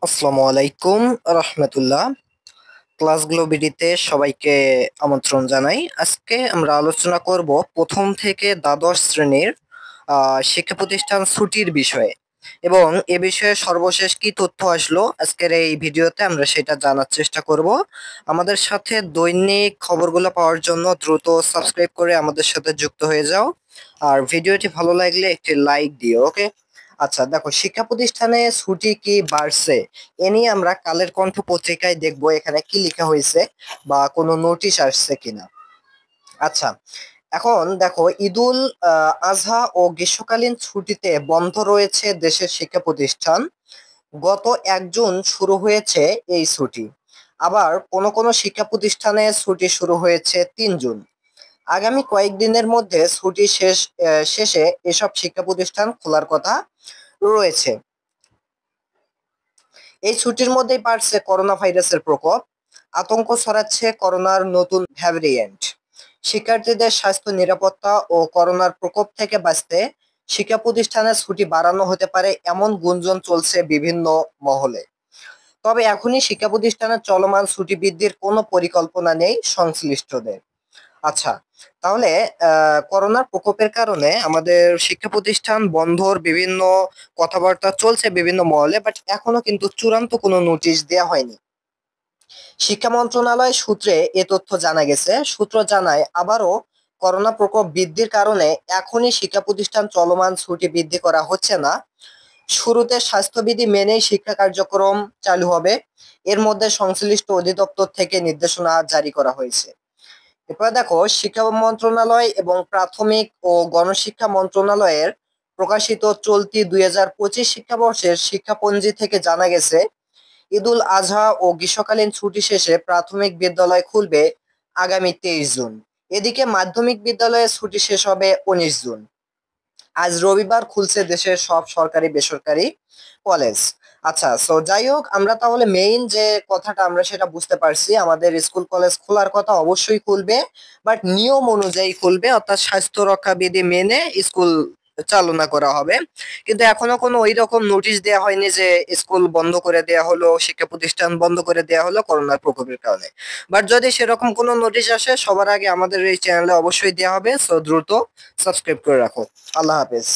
আসসালামু আলাইকুম রহমতুল্লাহ। ক্লাসগুলো বিডিতে সবাইকে আমন্ত্রণ জানাই। আজকে আমরা আলোচনা করব প্রথম থেকে দ্বাদশ শ্রেণীর শিক্ষা প্রতিষ্ঠান ছুটির বিষয়ে, এবং এ বিষয়ে সর্বশেষ কি তথ্য আসলো আজকের এই ভিডিওতে আমরা সেটা জানার চেষ্টা করব। আমাদের সাথে দৈনিক খবরগুলো পাওয়ার জন্য দ্রুত সাবস্ক্রাইব করে আমাদের সাথে যুক্ত হয়ে যাও, আর ভিডিওটি ভালো লাগলে একটি লাইক দিও। ওকে, আচ্ছা দেখো, শিক্ষা প্রতিষ্ঠানে ছুটি কি বাড়ছে এ নিয়ে আমরা কালের কণ্ঠ পত্রিকায় দেখবো এখানে কি লেখা হয়েছে বা কোনো নোটিশ আসছে কিনা। আচ্ছা, এখন দেখো, ঈদুল আজহা ও গ্রীষ্মকালীন ছুটিতে বন্ধ রয়েছে দেশের শিক্ষা প্রতিষ্ঠান। গত 1 জুন শুরু হয়েছে এই ছুটি। আবার কোন কোন শিক্ষা প্রতিষ্ঠানে ছুটি শুরু হয়েছে 3 জুন। আগামী কয়েকদিনের মধ্যে ছুটি শেষে এসব শিক্ষা প্রতিষ্ঠান খোলার কথা রয়েছে। এই ছুটির মধ্যেই বাড়ছে করোনা ভাইরাসের প্রকোপ, আতঙ্ক ছড়াচ্ছে করোনার নতুন ভ্যারিয়েন্ট। শিক্ষার্থীদের স্বাস্থ্য নিরাপত্তা ও করোনার প্রকোপ থেকে বাঁচতে শিক্ষা প্রতিষ্ঠানের ছুটি বাড়ানো হতে পারে এমন গুঞ্জন চলছে বিভিন্ন মহলে। তবে এখনই শিক্ষা প্রতিষ্ঠানের চলমান ছুটি বৃদ্ধির কোনো পরিকল্পনা নেই সংশ্লিষ্টদের। আচ্ছা, তাহলে করোনার প্রকোপের কারণে আমাদের শিক্ষা প্রতিষ্ঠান বন্ধর বিভিন্ন কথাবার্তা চলছে বিভিন্ন মহলে, বাট এখনো কিন্তু চূড়ান্ত কোনো নোটিশ দেওয়া হয়নি। শিক্ষা মন্ত্রণালয় সূত্রে এ তথ্য জানা গেছে। সূত্র জানায়, আবারও করোনা প্রকোপ বৃদ্ধির কারণে এখনই শিক্ষা প্রতিষ্ঠান চলমান ছুটি বৃদ্ধি করা হচ্ছে না। শুরুতে স্বাস্থ্যবিধি মেনেই শিক্ষা কার্যক্রম চালু হবে। এর মধ্যে সংশ্লিষ্ট অধিদপ্তর থেকে নির্দেশনা জারি করা হয়েছে। এরপরে দেখো, শিক্ষা মন্ত্রণালয় এবং প্রাথমিক ও গণশিক্ষা মন্ত্রণালয়ের প্রকাশিত চলতি 2025 শিক্ষাবর্ষের শিক্ষাপঞ্জি থেকে জানা গেছে, ঈদুল আজহা ও গ্রীষ্মকালীন ছুটি শেষে প্রাথমিক বিদ্যালয় খুলবে আগামী 23 জুন। এদিকে মাধ্যমিক বিদ্যালয়ের ছুটি শেষ হবে 19 জুন। আজ রবিবার খুলছে দেশের সব সরকারি বেসরকারি কলেজ। আচ্ছা, সো যাই হোক, আমরা তাহলে মেইন যে কথাটা আমরা সেটা বুঝতে পারছি, আমাদের স্কুল কলেজ খোলার কথা অবশ্যই খুলবে, বাট নিয়ম অনুযায়ী খুলবে, অর্থাৎ স্বাস্থ্য রক্ষা বিধি মেনে স্কুল চালনা করা হবে। কিন্তু এখনো কোনো ওই রকম নোটিশ দেওয়া হয়নি যে স্কুল বন্ধ করে দেওয়া হলো, শিক্ষা প্রতিষ্ঠান বন্ধ করে দেওয়া হলো করোনার প্রকোপের কারণে। বাট যদি সেরকম কোনো নোটিশ আসে সবার আগে আমাদের এই চ্যানেলে অবশ্যই দেওয়া হবে। সো দ্রুত সাবস্ক্রাইব করে রাখো। আল্লাহ হাফেজ।